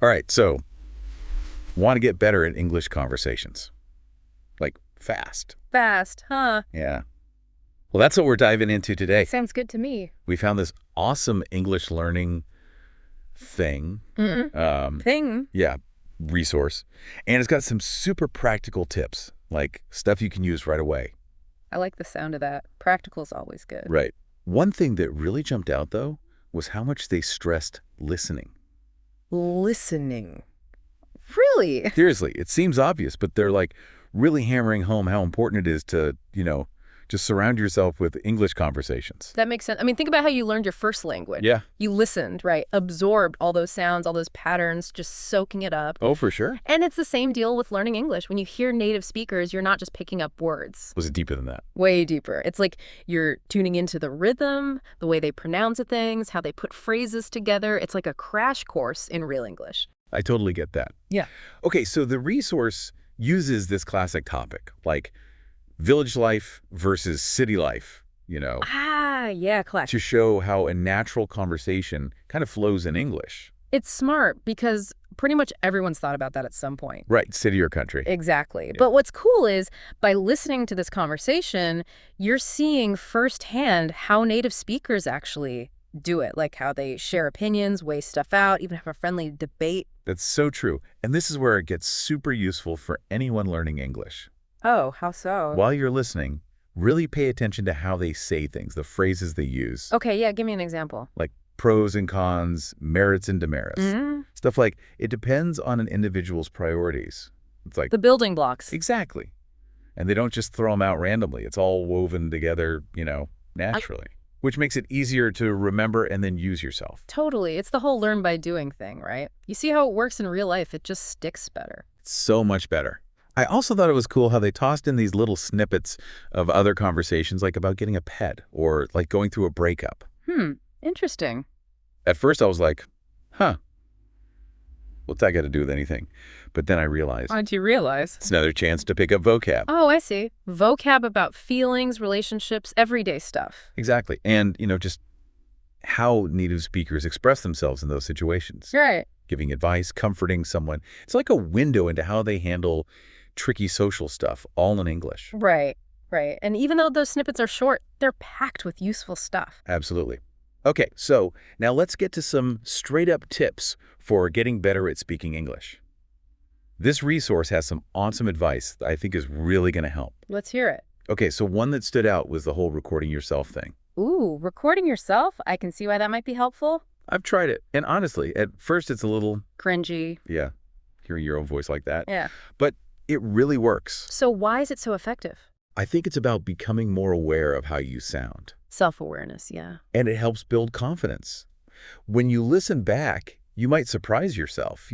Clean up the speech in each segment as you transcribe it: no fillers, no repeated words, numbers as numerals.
All right, so want to get better at English conversations. Like fast. Fast, huh? Yeah. Well, that's what we're diving into today. Sounds good to me. We found this awesome English learning thing. Thing. Yeah, resource. And it's got some super practical tips, like stuff you can use right away. I like the sound of that. Practical's always good. Right. One thing that really jumped out, though, was how much they stressed listening. Listening. Really? Seriously, it seems obvious, but they're like really hammering home how important it is to, just surround yourself with English conversations. That makes sense. I mean, think about how you learned your first language. Yeah. You listened, right? Absorbed all those sounds, all those patterns, just soaking it up. Oh, for sure. And it's the same deal with learning English. When you hear native speakers, you're not just picking up words. Was it deeper than that? Way deeper. It's like you're tuning into the rhythm, the way they pronounce things, how they put phrases together. It's like a crash course in real English. I totally get that. Yeah. Okay, so the resource uses this classic topic, like village life versus city life, Yeah, classic. to show how a natural conversation kind of flows in English. It's smart because pretty much everyone's thought about that at some point. Right, city or country. Exactly. Yeah. But what's cool is by listening to this conversation, you're seeing firsthand how native speakers actually do it, like how they share opinions, weigh stuff out, even have a friendly debate. That's so true. And this is where it gets super useful for anyone learning English. Oh, how so? While you're listening, really pay attention to how they say things, the phrases they use. Okay, yeah, give me an example. Like pros and cons, merits and demerits. Stuff like, it depends on an individual's priorities. It's like, The building blocks. exactly. And they don't just throw them out randomly. It's all woven together, naturally. Which makes it easier to remember and then use yourself. Totally. It's the whole learn by doing thing, right? You see how it works in real life. It just sticks better. So much better. I also thought it was cool how they tossed in these little snippets of other conversations, like about getting a pet or like going through a breakup. Interesting. At first I was like, what's that got to do with anything? But then I realized How'd you realize? it's another chance to pick up vocab. Oh, I see. Vocab about feelings, relationships, everyday stuff. Exactly. And, just how native speakers express themselves in those situations. Right. Giving advice, comforting someone. It's like a window into how they handle tricky social stuff, all in English. Right. And even though those snippets are short, they're packed with useful stuff. Absolutely. Okay, so now let's get to some straight-up tips for getting better at speaking English. This resource has some awesome advice that I think is really going to help. Let's hear it. Okay, so one that stood out was the whole recording yourself thing. Ooh, recording yourself? I can see why that might be helpful. I've tried it, and honestly, at first it's a little, Cringy. hearing your own voice like that. Yeah. But it really works. So why is it so effective? I think it's about becoming more aware of how you sound. Self-awareness, yeah. And it helps build confidence. When you listen back, you might surprise yourself,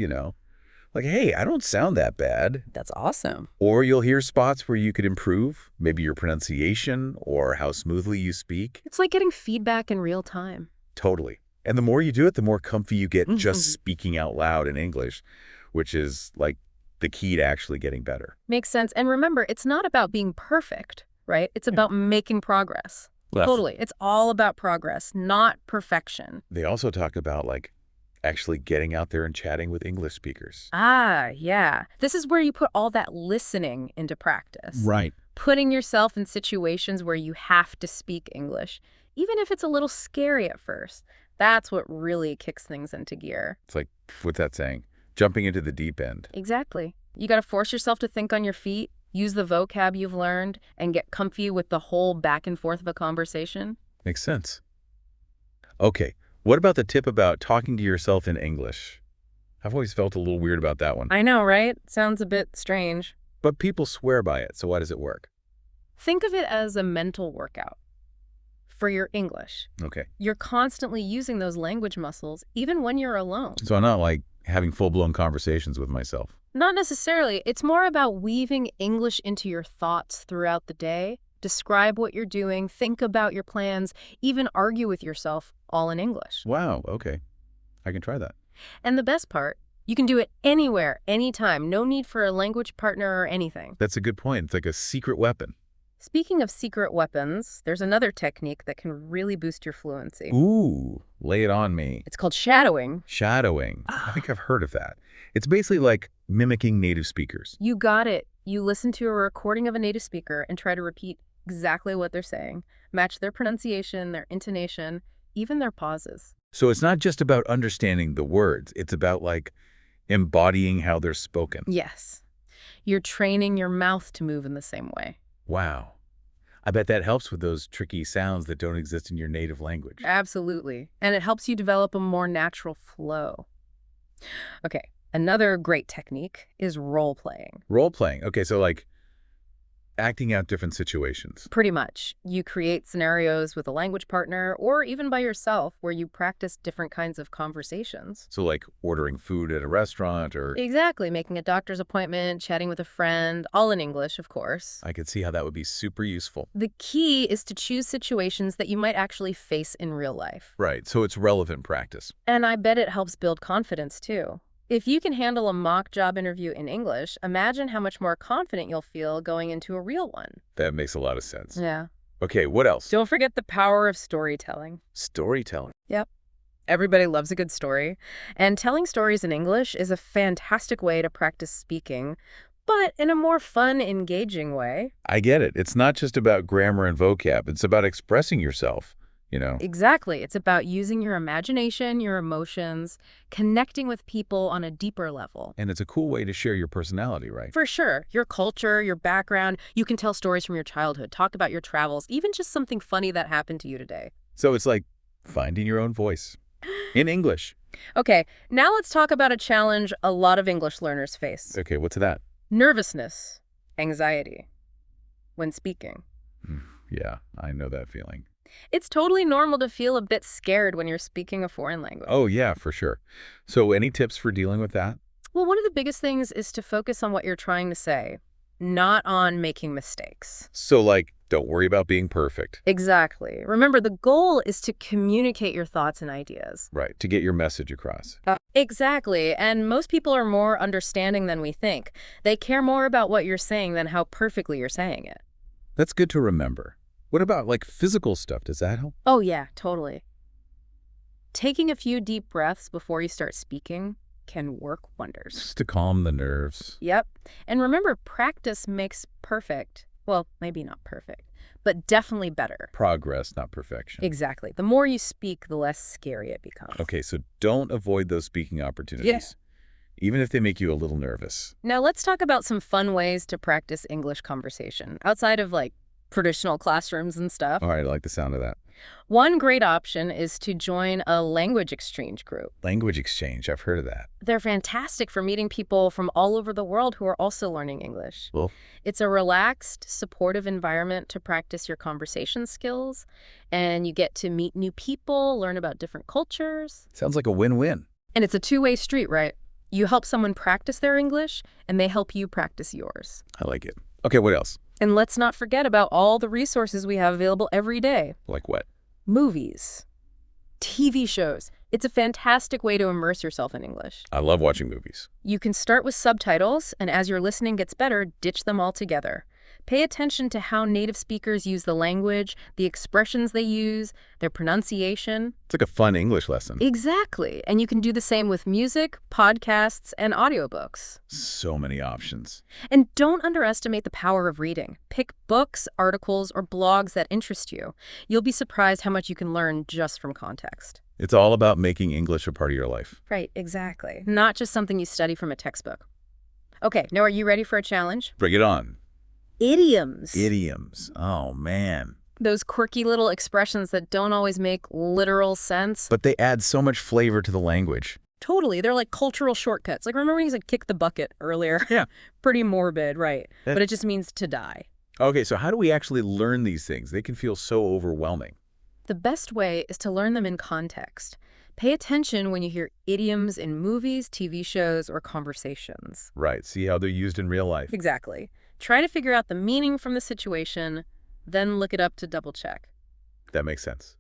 Like, hey, I don't sound that bad. That's awesome. Or you'll hear spots where you could improve, maybe your pronunciation or how smoothly you speak. It's like getting feedback in real time. Totally. And the more you do it, the more comfy you get just speaking out loud in English, which is like the key to actually getting better. Makes sense. And remember, it's not about being perfect, right? It's about making progress. Totally. It's all about progress, not perfection. They also talk about actually getting out there and chatting with English speakers. Ah, yeah. This is where you put all that listening into practice. Right. Putting yourself in situations where you have to speak English, even if it's a little scary at first. That's what really kicks things into gear. It's like, what's that saying? Jumping into the deep end. Exactly. You got to force yourself to think on your feet, use the vocab you've learned, and get comfy with the whole back and forth of a conversation. Makes sense. Okay, what about the tip about talking to yourself in English? I've always felt a little weird about that one. I know, right? Sounds a bit strange. But people swear by it, so why does it work? Think of it as a mental workout for your English. Okay. You're constantly using those language muscles, even when you're alone. So I'm not having full-blown conversations with myself. Not necessarily. It's more about weaving English into your thoughts throughout the day. Describe what you're doing, think about your plans, even argue with yourself, all in English. Wow, okay. I can try that. And the best part, you can do it anywhere, anytime. No need for a language partner or anything. That's a good point. It's like a secret weapon. Speaking of secret weapons, there's another technique that can really boost your fluency. Ooh, lay it on me. It's called shadowing. Shadowing. I think I've heard of that. It's basically like mimicking native speakers. You got it. You listen to a recording of a native speaker and try to repeat exactly what they're saying, match their pronunciation, their intonation, even their pauses. So it's not just about understanding the words. It's about like embodying how they're spoken. Yes. You're training your mouth to move in the same way. Wow. I bet that helps with those tricky sounds that don't exist in your native language. Absolutely. And it helps you develop a more natural flow. Okay, another great technique is role playing. Role playing. Okay, so like acting out different situations. Pretty much. You create scenarios with a language partner or even by yourself where you practice different kinds of conversations. So like ordering food at a restaurant or Exactly. Making a doctor's appointment, chatting with a friend, all in English, of course. I could see how that would be super useful. The key is to choose situations that you might actually face in real life. Right, so it's relevant practice. And I bet it helps build confidence, too. If you can handle a mock job interview in English, imagine how much more confident you'll feel going into a real one. That makes a lot of sense. Yeah. Okay, what else? Don't forget the power of storytelling. Storytelling. Yep. Everybody loves a good story. And telling stories in English is a fantastic way to practice speaking, but in a more fun, engaging way. I get it. It's not just about grammar and vocab. It's about expressing yourself, you know. Exactly. It's about using your imagination, your emotions, connecting with people on a deeper level. And it's a cool way to share your personality, right? For sure. Your culture, your background. You can tell stories from your childhood, talk about your travels, even just something funny that happened to you today. So it's like finding your own voice in English. Okay, now let's talk about a challenge a lot of English learners face. Okay, what's that? Nervousness, anxiety, when speaking. Yeah, I know that feeling. It's totally normal to feel a bit scared when you're speaking a foreign language. Oh, yeah, for sure. So any tips for dealing with that? Well, one of the biggest things is to focus on what you're trying to say, not on making mistakes. So like, don't worry about being perfect. Exactly. Remember, the goal is to communicate your thoughts and ideas. Right, to get your message across. Exactly. And most people are more understanding than we think. They care more about what you're saying than how perfectly you're saying it. That's good to remember. What about like physical stuff? Does that help? Oh, yeah, totally. Taking a few deep breaths before you start speaking can work wonders. Just to calm the nerves. Yep. And remember, practice makes perfect. Well, maybe not perfect, but definitely better. Progress, not perfection. Exactly. The more you speak, the less scary it becomes. Okay, so don't avoid those speaking opportunities, even if they make you a little nervous. Now let's talk about some fun ways to practice English conversation outside of like traditional classrooms and stuff. All right, I like the sound of that. One great option is to join a language exchange group. Language exchange, I've heard of that. They're fantastic for meeting people from all over the world who are also learning English. Well, It's a relaxed, supportive environment to practice your conversation skills, and you get to meet new people, learn about different cultures. sounds like a win-win. And it's a two-way street, right? You help someone practice their English, and they help you practice yours. I like it. Okay, what else? And let's not forget about all the resources we have available every day. Like what? Movies, TV shows. It's a fantastic way to immerse yourself in English. I love watching movies. You can start with subtitles, and as your listening gets better, ditch them altogether. Pay attention to how native speakers use the language, the expressions they use, their pronunciation. It's like a fun English lesson. Exactly. And you can do the same with music, podcasts, and audiobooks. So many options. And don't underestimate the power of reading. Pick books, articles, or blogs that interest you. You'll be surprised how much you can learn just from context. It's all about making English a part of your life. Right, exactly. Not just something you study from a textbook. Okay, now are you ready for a challenge? Bring it on. Idioms. Idioms. Oh, man. Those quirky little expressions that don't always make literal sense. But they add so much flavor to the language. Totally. They're like cultural shortcuts. Like, remember when he said kick the bucket earlier? Yeah. Pretty morbid, right? Yeah. But it just means to die. Okay, so how do we actually learn these things? They can feel so overwhelming. The best way is to learn them in context. Pay attention when you hear idioms in movies, TV shows, or conversations. Right, see how they're used in real life. Exactly. Try to figure out the meaning from the situation, then look it up to double check. That makes sense.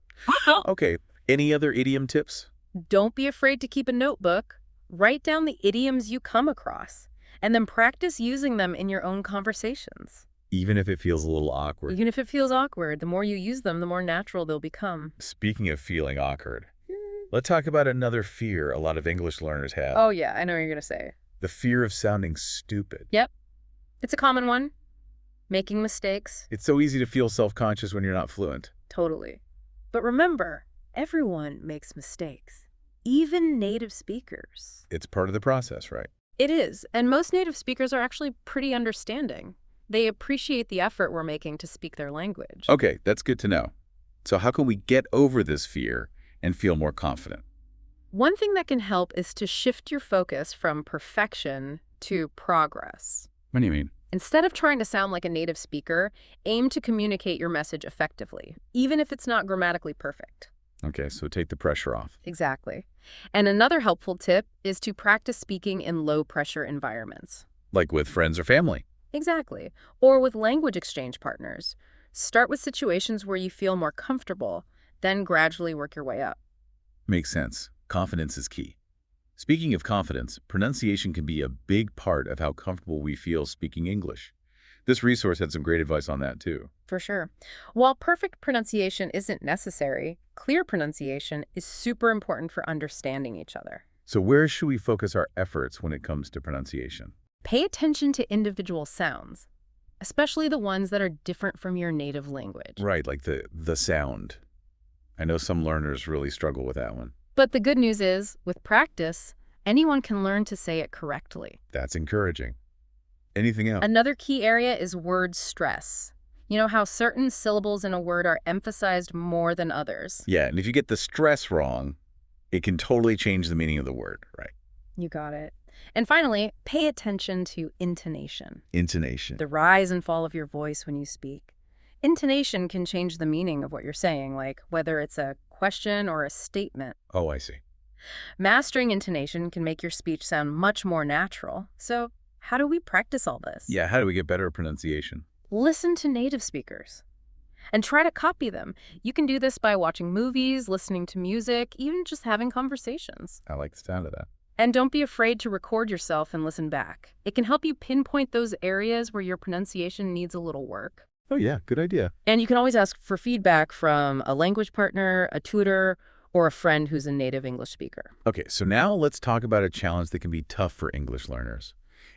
Okay, any other idiom tips? Don't be afraid to keep a notebook. Write down the idioms you come across, and then practice using them in your own conversations. Even if it feels a little awkward. Even if it feels awkward, the more you use them, the more natural they'll become. Speaking of feeling awkward, let's talk about another fear a lot of English learners have. Oh, yeah, I know what you're going to say. The fear of sounding stupid. Yep. It's a common one. Making mistakes. It's so easy to feel self-conscious when you're not fluent. Totally. But remember, everyone makes mistakes. Even native speakers. It's part of the process, right? It is, and most native speakers are actually pretty understanding. They appreciate the effort we're making to speak their language. Okay, that's good to know. So how can we get over this fear and feel more confident? One thing that can help is to shift your focus from perfection to progress. What do you mean? Instead of trying to sound like a native speaker, aim to communicate your message effectively, even if it's not grammatically perfect. Okay, so take the pressure off. Exactly. And another helpful tip is to practice speaking in low-pressure environments. Like with friends or family. Exactly. Or with language exchange partners. Start with situations where you feel more comfortable, then gradually work your way up. Makes sense. Confidence is key. Speaking of confidence, pronunciation can be a big part of how comfortable we feel speaking English. This resource had some great advice on that, too. For sure. While perfect pronunciation isn't necessary, clear pronunciation is super important for understanding each other. So where should we focus our efforts when it comes to pronunciation? Pay attention to individual sounds, especially the ones that are different from your native language. Right, like the sound. I know some learners really struggle with that one. But the good news is, with practice, anyone can learn to say it correctly. That's encouraging. Anything else? Another key area is word stress. You know how certain syllables in a word are emphasized more than others? Yeah, and if you get the stress wrong, it can totally change the meaning of the word, right? You got it. And finally, pay attention to intonation. Intonation. The rise and fall of your voice when you speak. Intonation can change the meaning of what you're saying, like whether it's a question or a statement. Oh, I see. Mastering intonation can make your speech sound much more natural. So how do we practice all this? Yeah, how do we get better at pronunciation? Listen to native speakers and try to copy them. You can do this by watching movies, listening to music, even just having conversations. I like the sound of that. And don't be afraid to record yourself and listen back. It can help you pinpoint those areas where your pronunciation needs a little work. Oh yeah, good idea. And you can always ask for feedback from a language partner, a tutor, or a friend who's a native English speaker. Okay, so now let's talk about a challenge that can be tough for English learners.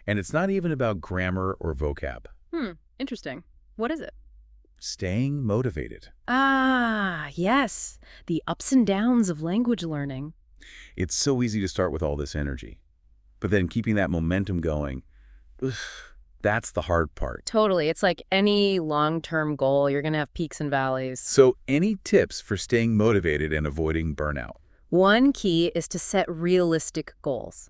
And it's not even about grammar or vocab. Interesting. What is it? Staying motivated. Ah, yes. The ups and downs of language learning. It's so easy to start with all this energy. But then keeping that momentum going, that's the hard part. Totally. It's like any long-term goal. You're going to have peaks and valleys. So any tips for staying motivated and avoiding burnout? One key is to set realistic goals.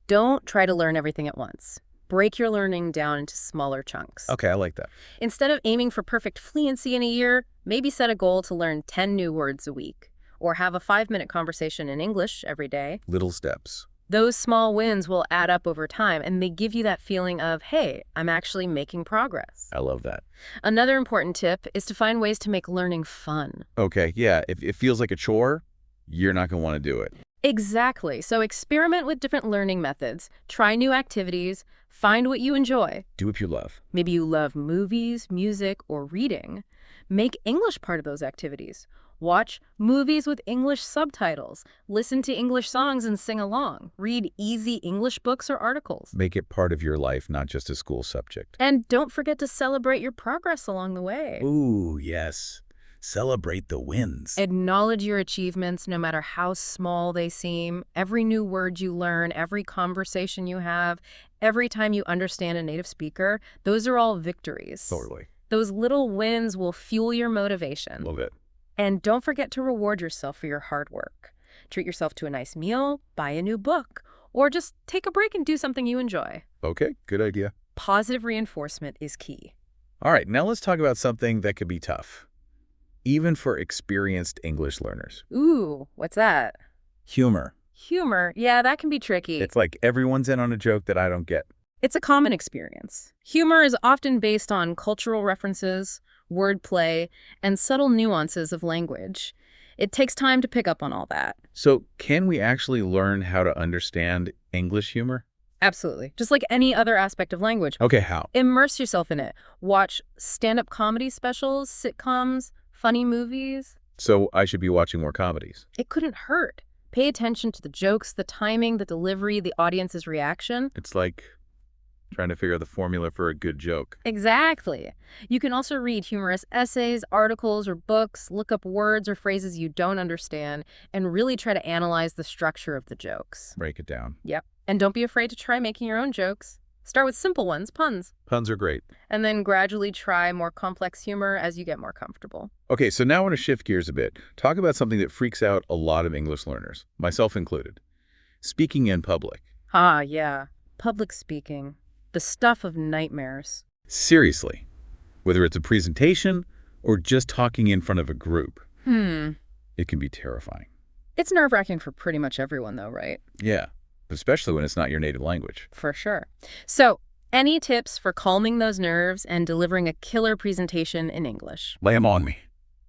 Don't try to learn everything at once. Break your learning down into smaller chunks. Okay, I like that. Instead of aiming for perfect fluency in a year, maybe set a goal to learn 10 new words a week, or have a 5-minute conversation in English every day. Little steps. Those small wins will add up over time, and they give you that feeling of, hey, I'm actually making progress. I love that. Another important tip is to find ways to make learning fun. Okay, yeah, if it feels like a chore, you're not going to want to do it. Exactly. So experiment with different learning methods. Try new activities. Find what you enjoy. Do what you love. Maybe you love movies, music, or reading. Make English part of those activities. Watch movies with English subtitles. Listen to English songs and sing along. Read easy English books or articles. Make it part of your life, not just a school subject. And don't forget to celebrate your progress along the way. Ooh, yes. Celebrate the wins. Acknowledge your achievements, no matter how small they seem. Every new word you learn, every conversation you have, every time you understand a native speaker, those are all victories. Totally. Those little wins will fuel your motivation. Love it. And don't forget to reward yourself for your hard work. Treat yourself to a nice meal, buy a new book, or just take a break and do something you enjoy. Okay, good idea. Positive reinforcement is key. All right, now let's talk about something that could be tough, even for experienced English learners. Ooh, what's that? Humor. Humor. Yeah, that can be tricky. It's like everyone's in on a joke that I don't get. It's a common experience. Humor is often based on cultural references, wordplay, and subtle nuances of language. It takes time to pick up on all that. So can we actually learn how to understand English humor? Absolutely. Just like any other aspect of language. Okay, how? Immerse yourself in it. Watch stand-up comedy specials, sitcoms, funny movies. So I should be watching more comedies. It couldn't hurt. Pay attention to the jokes, the timing, the delivery, the audience's reaction. It's like trying to figure out the formula for a good joke. Exactly. You can also read humorous essays, articles, or books, look up words or phrases you don't understand, and really try to analyze the structure of the jokes. Break it down. Yep. And don't be afraid to try making your own jokes. Start with simple ones, puns, Puns are great. and then gradually try more complex humor as you get more comfortable. Okay, so now I want to shift gears a bit. Talk about something that freaks out a lot of English learners, myself included. Speaking in public. Ah, yeah. Public speaking. The stuff of nightmares. Seriously. Whether it's a presentation or just talking in front of a group. It can be terrifying. It's nerve-wracking for pretty much everyone, though, right? Yeah, especially when it's not your native language. For sure. So, any tips for calming those nerves and delivering a killer presentation in English? Lay 'em on me.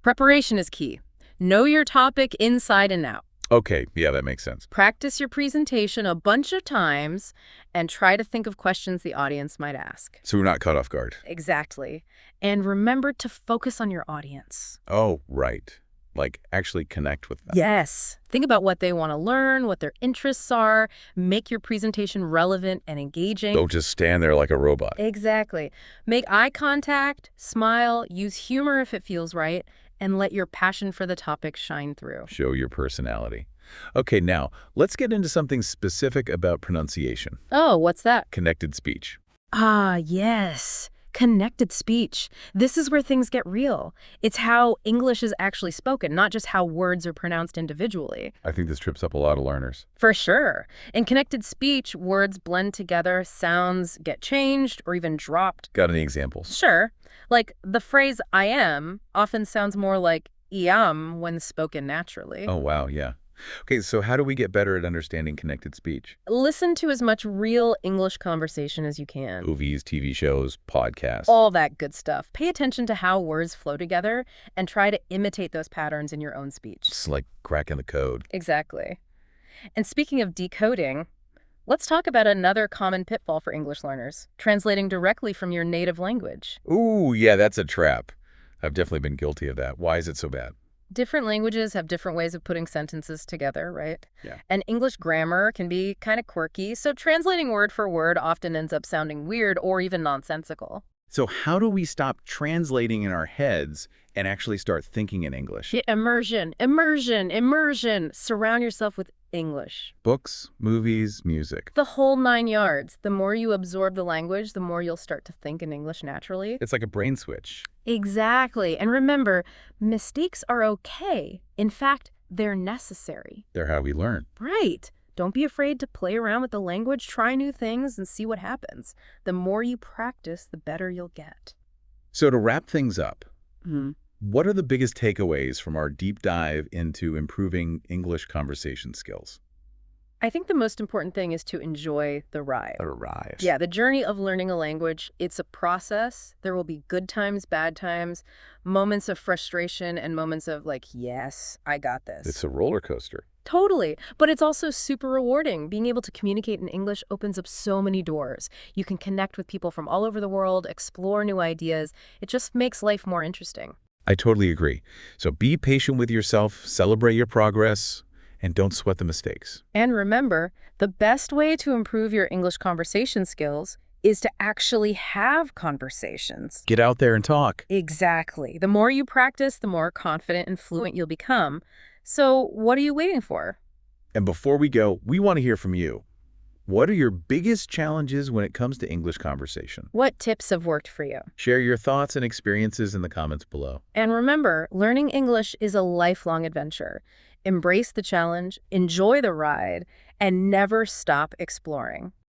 Preparation is key. Know your topic inside and out. Okay, yeah, that makes sense. Practice your presentation a bunch of times and try to think of questions the audience might ask. So we're not caught off guard. Exactly. And remember to focus on your audience. Oh, right. Like actually connect with them. Yes. Think about what they want to learn, what their interests are. Make your presentation relevant and engaging. Don't just stand there like a robot. Exactly. Make eye contact, smile, use humor if it feels right, and let your passion for the topic shine through. Show your personality. Okay, now let's get into something specific about pronunciation. Oh, what's that? Connected speech. Ah, yes. Connected speech. This is where things get real. It's how English is actually spoken, not just how words are pronounced individually. I think this trips up a lot of learners. For sure. In connected speech, words blend together, sounds get changed or even dropped. Got any examples? Sure. Like the phrase I am often sounds more like iam when spoken naturally. Oh, wow, yeah. Okay, so how do we get better at understanding connected speech? Listen to as much real English conversation as you can. Movies, TV shows, podcasts. All that good stuff. Pay attention to how words flow together and try to imitate those patterns in your own speech. It's like cracking the code. Exactly. And speaking of decoding, let's talk about another common pitfall for English learners, translating directly from your native language. Ooh, yeah, that's a trap. I've definitely been guilty of that. Why is it so bad? Different languages have different ways of putting sentences together, right? Yeah. And English grammar can be kind of quirky, so translating word for word often ends up sounding weird or even nonsensical. So how do we stop translating in our heads and actually start thinking in English? Yeah, immersion, immersion, immersion. Surround yourself with English. Books, movies, music. The whole 9 yards. The more you absorb the language, the more you'll start to think in English naturally. It's like a brain switch. Exactly. And remember, mistakes are okay. In fact, they're necessary. They're how we learn. Right. Don't be afraid to play around with the language, try new things, and see what happens. The more you practice, the better you'll get. So to wrap things up, what are the biggest takeaways from our deep dive into improving English conversation skills? I think the most important thing is to enjoy the ride. Yeah, the journey of learning a language, it's a process. There will be good times, bad times, moments of frustration, and moments of like, yes, I got this. It's a roller coaster. Totally. But it's also super rewarding. Being able to communicate in English opens up so many doors. You can connect with people from all over the world, explore new ideas. It just makes life more interesting. I totally agree. So be patient with yourself, celebrate your progress, and don't sweat the mistakes. And remember, the best way to improve your English conversation skills is to actually have conversations. Get out there and talk. Exactly. The more you practice, the more confident and fluent you'll become. So what are you waiting for? And before we go, we want to hear from you. What are your biggest challenges when it comes to English conversation? What tips have worked for you? Share your thoughts and experiences in the comments below. And remember, learning English is a lifelong adventure. Embrace the challenge, enjoy the ride, and never stop exploring.